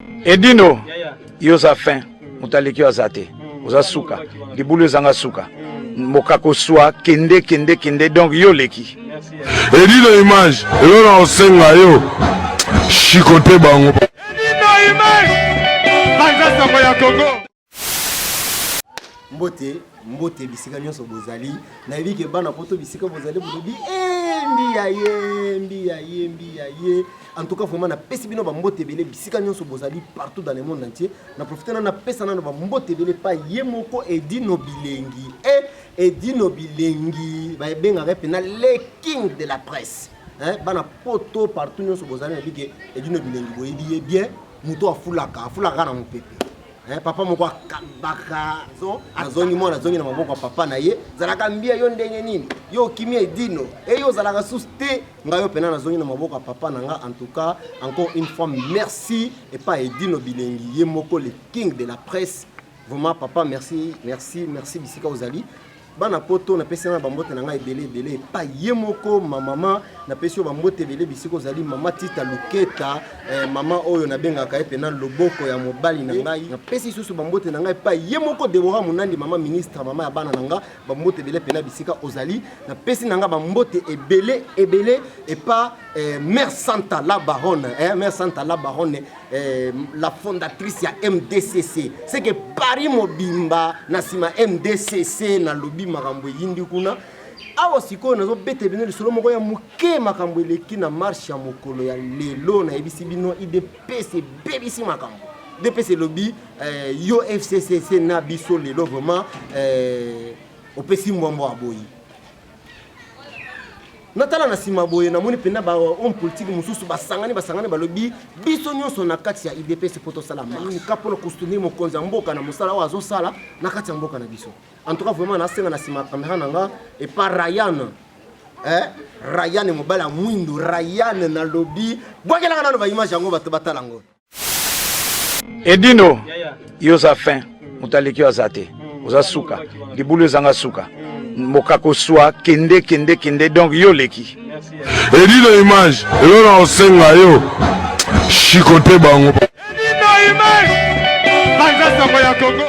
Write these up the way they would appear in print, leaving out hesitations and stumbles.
Edino, yoza fin, mutaleki azate, oza suka, libulu zanga suka, mokako swa, kende, donc yo leki. Edino image, elona osenga yo, chikote bango. Edino image, banza sango ya Congo. Mbote bisika nyonso bozali, na yebi ke bana poto bisika bozali bolobi, mbi ya ye. En tout cas, vraiment, na pesi bino ba mbote bele bisika nyonso bozali partout dans le monde entier. Na profiter na pesa na ba mbote bele pa yemoko Edino Bilengi. Edino Bilengi ba benga repena le king de la presse. Bana poto partout nyonso bozali na bike Edino Bilengi boyebi bien muto afulaka na mopepe. Papa moko akabaka azongi na maboko papa na ye zalaka mbia yo ndenge nini yo kimia Edino yo zalaka suste ngayo pena nazongi na maboko papa na nga. En tout cas, encore une fois merci et pas Edino Bilengi ye moko le king de la presse. Vraiment papa, merci bisika ozali bana poto na pesi na bambote na nga ebele pa ye moko maman na pesi ba mbote ebele bisika ozali mama Tita Luketa mama oyo na benga ka epena loboko ya mobali na ngai na pesi susu bambote na ngai pa ye moko Deborah Munandi mama ministre mama ya bana na nga bambote ebele pena bisika ozali na pesi na nga bambote ebele et pas mère Santa la baronne mère Santa la baronne la fondatrice ya MDCC c'est que Paris mobimba na sima MDCC na lobby makambo yindi kuna awa siko nazo bete bino lisolo moko ya muke makambo eleki na marche ya mokolo ya lelo na ebisi bino IDPC bebisi makambo DPC lobby yo FCCC na biso lelo vraiment opesi mbombo aboyi natala na sima boye na moni pena ba homme politique mususu basangani balobi biso nyonso na kati ya IDPC poto sala mani kapo na kustuni mokonzi mboka na musala wa zo sala na kati ya mboka na biso. En tout cas vraiment na senga na sima caméra nanga et pas Ryan Ryan mobala mwindu Ryan na lobby bwakela na ba image yango batalango. Edino yoza fin, mutaleki azate, oza suka, libulu zanga suka. Mokako swa, kende, donc yo leki. Edino image, elona osenga yo, chikote bango. Edino image, banza sango ya Congo.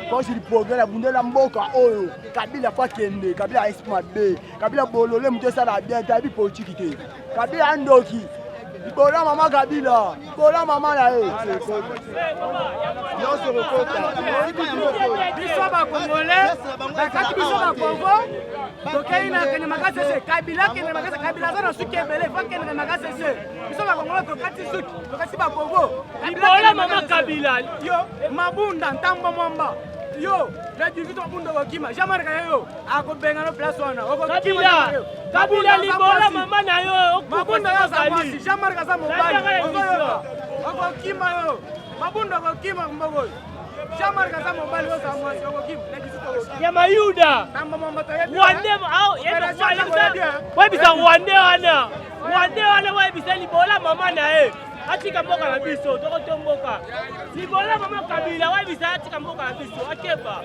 Force du progrès, la bunde la mboka oyo Kabila fa kende Kabila esma be Kabila bolole muto sala bien tabi politique te Kabila andoki Libola maman Kabila. Libola maman là. Biso ba Congolais, bakati biso ba Congo. Tokei na kene makase se Kabila kene makase Kabila za na suki ebele fa kene makase se. Biso ba Congolais tokati suki, tokati ba Congo. Libola maman Kabila. Yo mabunda ntambo mwamba. Yo, la divito mabunda wakima. Jamarka yo. Ako benga no place wana. Kabila. Kabila libola mama na yo. Mabunda ya zamasi. Jamarka za mobali. Ako kima yo. Mabunda wakima mbogo. Jamarka za mobali yo zamasi. Ako kima. La divito wakima. Ya mayuda. Tamba mama tayari. Wande au yenda kwa bisa wande wana. Wande wana wa bisa libola mama na ye. Atika mboka na biso, toko tomboka. Libola mama Kabila wa bisa atika mboka na biso, akeba.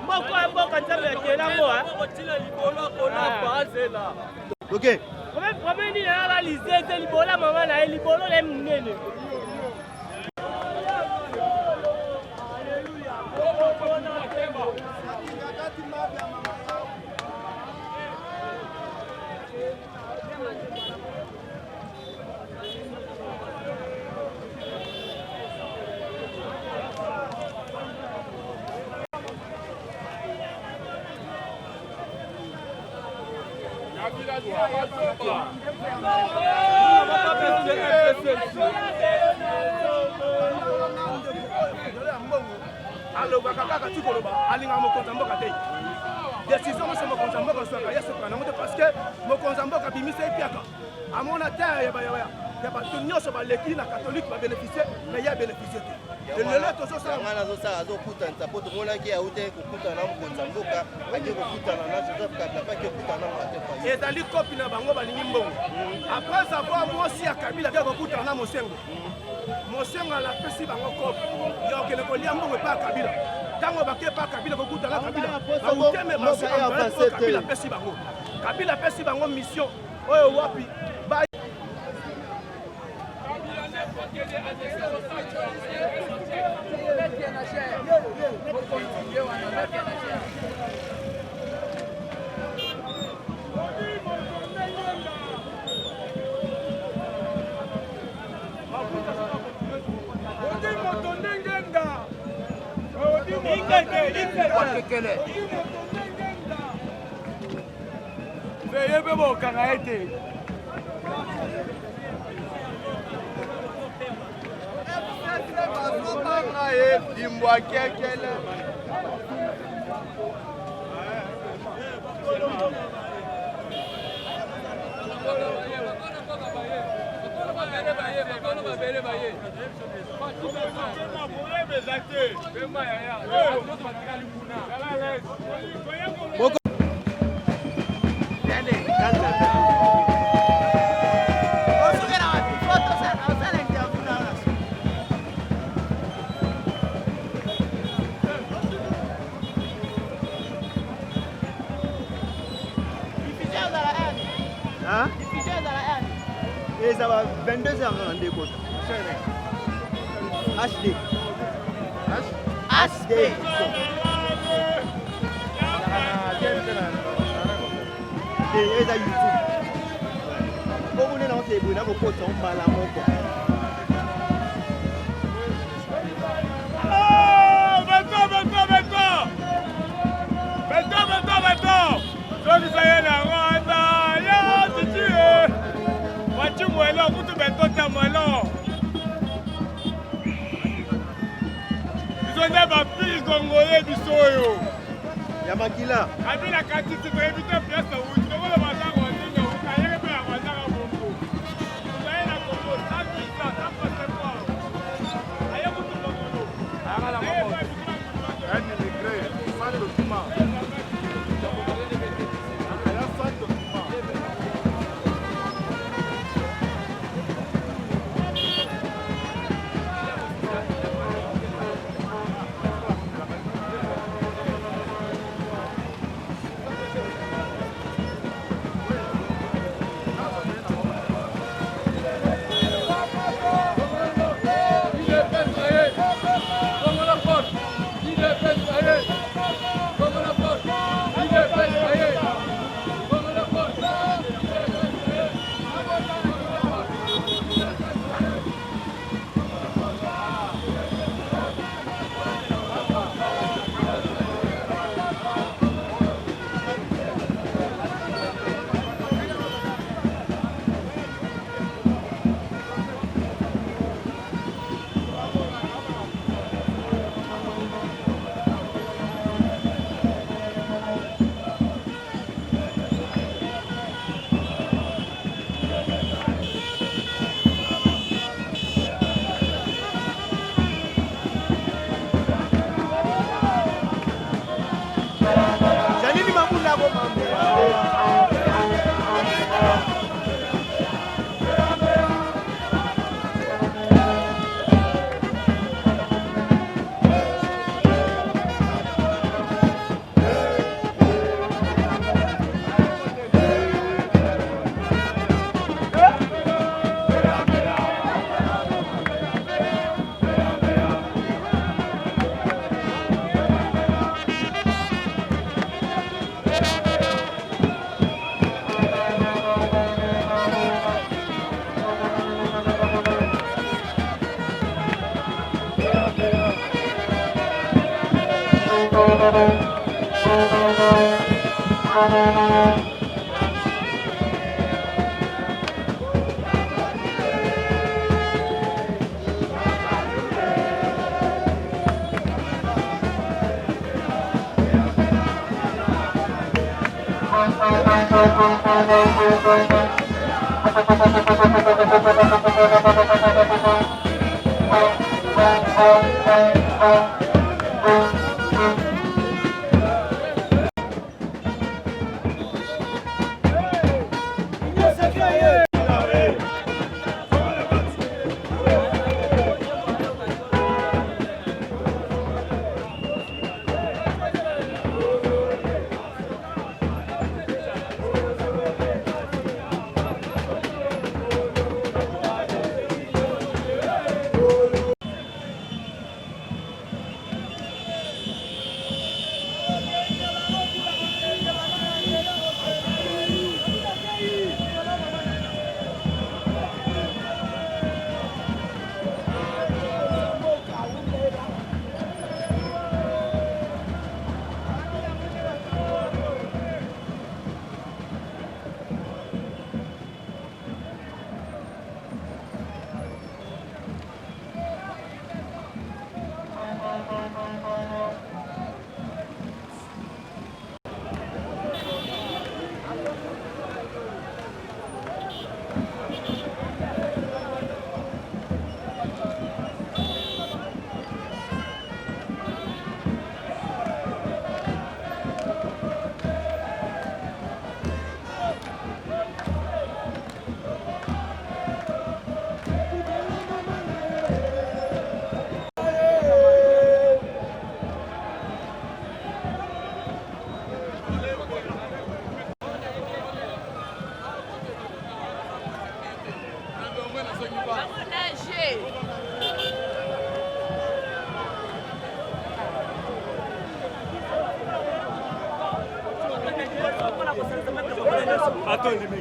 Mboka nzambe ya kelango ha. Otila libola kona bazela. OK. Comment ni na lisete libola mama na libolo le munene. Allo bakaka tikoloba alinga mokonza mboka te. Décision mo somo konza mboka so ka yeso kana moto parce que mokonza mboka bimisa epiaka. Amona terre ya ba tunyoso ba leki na catholique ba bénéficier mais ya bénéficier te. Et le leto so sa ngana zo sa zo kuta ntapoto mona ki aute kukuta na mokonza mboka aje kukuta na Joseph Kabila pa ki kukuta na matepa. Et dali copie na bango balingi mbongo. Après avoir moi si ya Kabila ka kukuta na Mosengo. Mosengo la pesi bango copie. Yo ke ne ko lia mbongo pa Kabila. Tango ba ke pa Kabila ko kukuta na Kabila. Ba uteme ba se Kabila pesi bango. Kabila pesi bango mission. Oyo wapi ba Et ça va 22h en décote. HD. HD. Et ça YouTube. Quand vous êtes dans ces bruits, vous pouvez tomber à la mort. Yamakila. Abila katiti kwa evite piasa uji. Ndogola mazango wazenge ukayeke kwa mazango bongo. Uzaena kongo, tangu isa, tangu sepa. Aya kutu bongo. Ayakala moko. Yani negre, sans document. Aya sans document. Vamos na porta!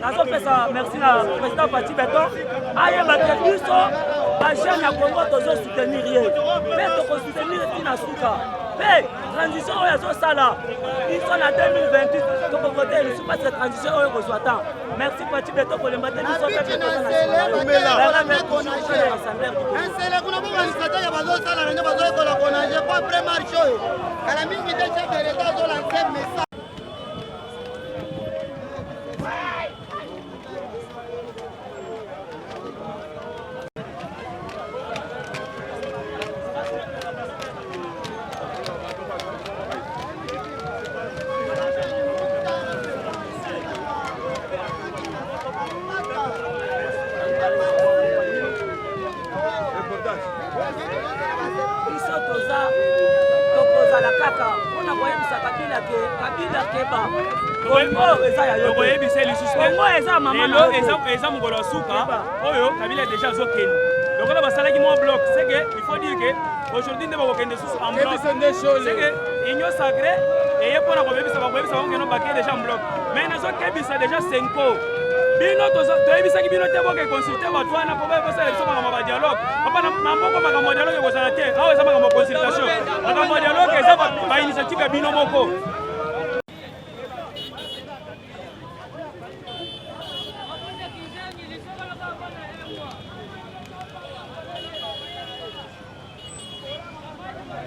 nazopesa merci na président Pati Beton ayebake biso bajeune ya Congo tozosoutenir ye mpe tokosoutenir ntina suka mpe transition oyo azosala biso na 2028 tokovote lisusu parce transition oyo kozwa tan merci Pati Beton kolemba te biso mpe nsele kuna boorganisateur ya bazosala na nde bazoyekola konage po après marche oyo kala mingi te chef de l'état azolanse message. eza mokolo ya suka oyo Kabila déjà azokende lokola basalaki mwa bloc c'est que il faut dire que aujourd'hui nde bakokende susu en bloc c'est que union sacrée eye mpona koyebisa bakokende bakende déjà en bloc mais nazokebisa déjà 5 ans bino toyebisaki bino te boke consulte bato wana po bosala biso makambo ya badialogue papa na mboko makambo ya dialogue ekozala te awa eza makambo ya consultation makambo ya dialogue eza bainitiative ya bino moko.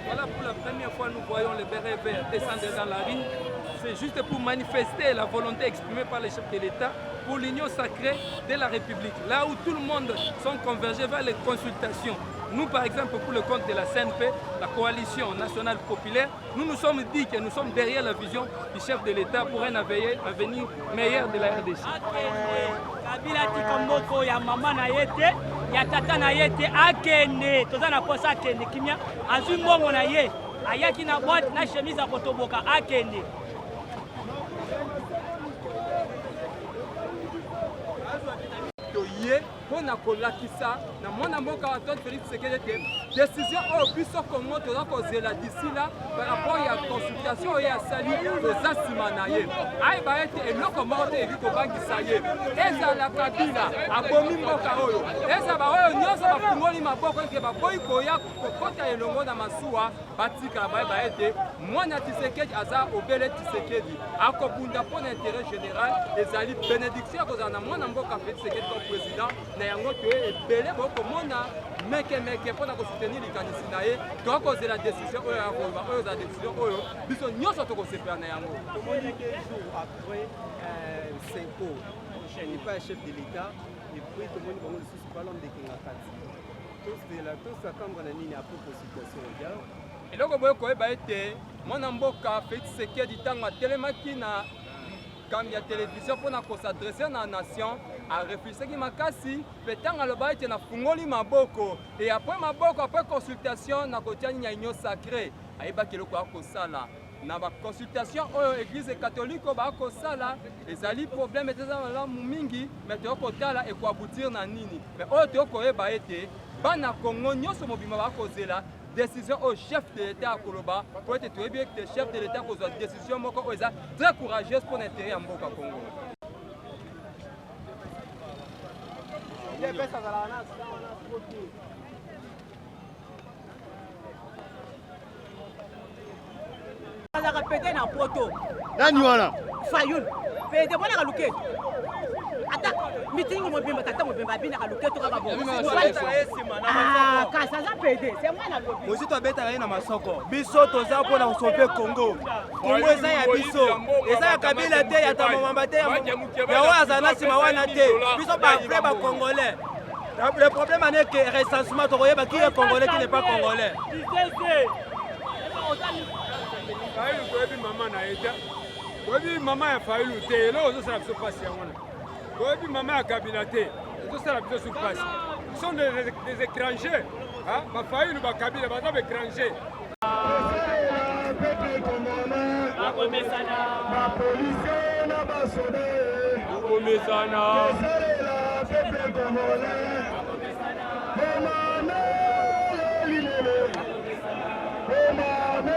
Voilà, pour la première fois, nous voyons les bérets verts descendre dans la rue. C'est juste pour manifester la volonté exprimée par les chefs de l'État pour l'union sacrée de la République. Là où tout le monde sont convergés vers les consultations. Nous, par exemple, pour le compte de la CNP, la coalition nationale populaire, nous nous sommes dit que nous sommes derrière la vision du chef de l'État pour un avenir meilleur de la RDC. Kabila Tikomoko ya mama na yete, ya tata na yete akende, toza na posa akende kimia, azui mbongo na ye, ayaki na boîte na chemise à kotoboka akende. Ye, on a kolakisa, na mona mboka wa Félix Tshisekedi décision au biso comment tu as causé là d'ici là par rapport à la consultation et à sali aux asimanaye ay ba ete eloko moko te eki kobangisa ye eza la kabila abomi mboka oyo eza ba oyo nyonso bafungoli maboko eke baboyi koya kokota elongo na masuwa batika ba ete mwana Tshisekedi aza obele Tshisekedi akobunda pour l'intérêt général ezali bénédiction kozala na mwana mboka Félix Tshisekedi comme président na yango to ebele bokomona meke mpona kosoutenir likanisi na ye tokozela décision oyo ya koloba oyo eza décision oyo biso nyonso tokosepela na yango. Tomoni que jour après Senko n'est pas chef de l'État et puis tomoni bango lisusu balondekanga kati tosakambwa na nini apres consultation ya eloko boye koyeba ete mwana mboka Félix Tshisekedi ntango atelemaki na kambi ya télévision mpona kosadresse na nation arefusaki makasi mpe ntango aloba ete nafungoli maboko e apres maboko apres consultation na kotia nini ya union sacré ayebaki eloko akosala na baconsultation oyo église catholique bakosala ezali problème eza malamu mingi me toyokotala ekoaboutir na nini me oyo toyokoyeba ete bana Congo nyonso mobima bakozela décision au chef de l'État à Koloba pour être très bien que le chef de l'État pose une décision très courageuse pour l'intérêt en Mboka Congo. Pété na poto. Nani wana? Fayul. Pété bona kaluke. Ata meeting mo bimba tata mo bimba bina kaluke to kaka bongo. Ah, kasa za pété. C'est moi na lobi. Mosi to beta na masoko. Biso toza pona sauver Congo. Congo eza ya biso. Eza ya kabila te ya tamamba te. Ya waza na sima wana te. Biso ba vrai ba congolais. Le problème est que recensement to koyeba qui est congolais qui n'est pas congolais. Failu koyebi mama na eta koyebi mama ya Failu te eloko ozosala biso mpasi yango wana koyebi mama ya kabila te ezosala biso su mpasi sont des étrangers bafailu bakabila baza baétranger bapolisie na basoda bakomesana esalela pepe congolais bomane lilele bomane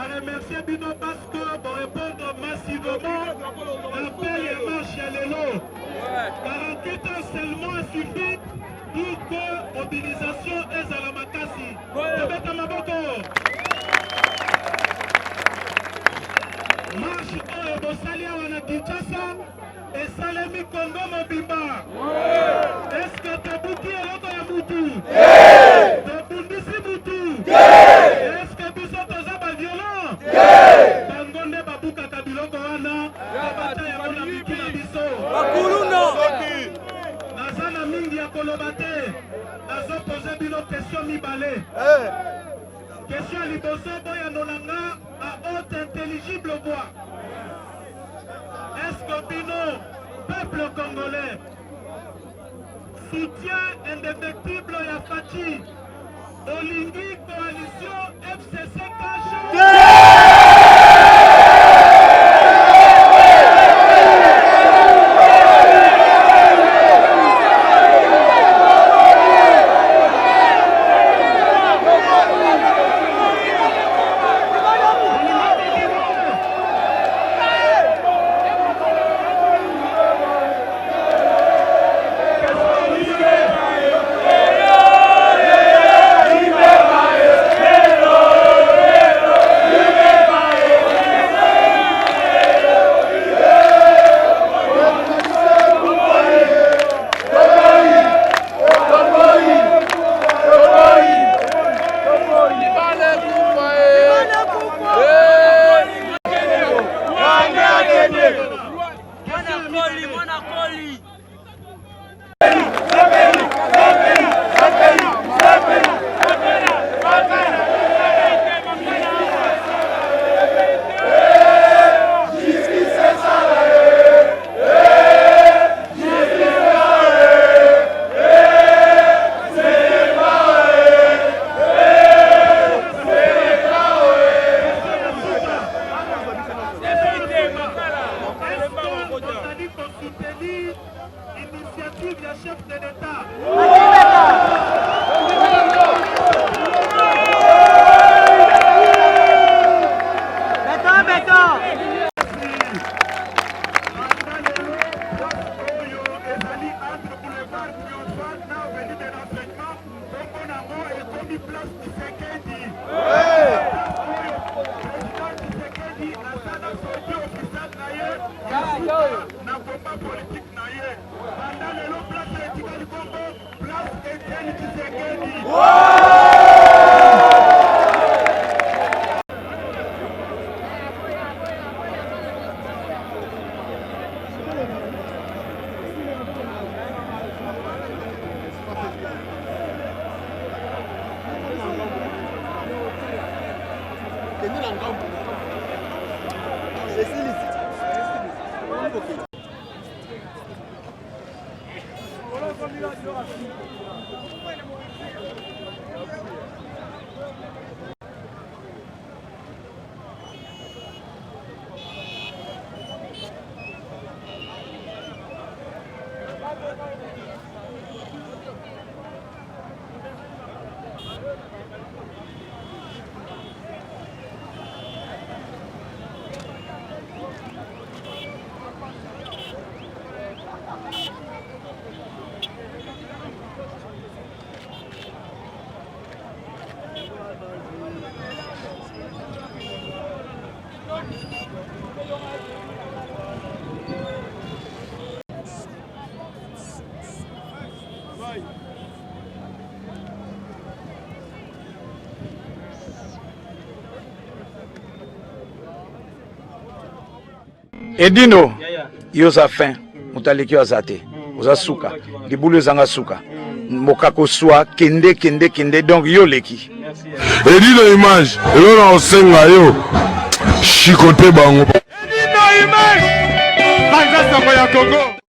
remercie Bino parce que pour répondre massivement l'appel et marche à l'élo. 48 heures seulement suffit pour que mobilisation est à la makasi. Tobeta maboko. Marche oyo bosali awa na Kinshasa esalemi Congo mobimba. Est-ce que tobuki eloko ya mutu? Tobundisi mutu? Est-ce que biso toza baviolent? Bango nde babukaka biloko wana babata yango na miki na biso. Naza na mingi ya koloba te, nazopose bino question mibale. Question à liboso boya nolanga à haute intelligible voix. Est-ce que Bino, peuple congolais, soutient indéfectible ya Fachi, Olingi coalition FCC Cache? Initiative du chef de l'État. Edino, yoza fin, mutaliki wazate, oza suka, libulu zanga suka, mokako swa, kende, donc yo leki. Edino image, yo na osenga yo, shikote bango. Edino image, Banza Sango ya Congo.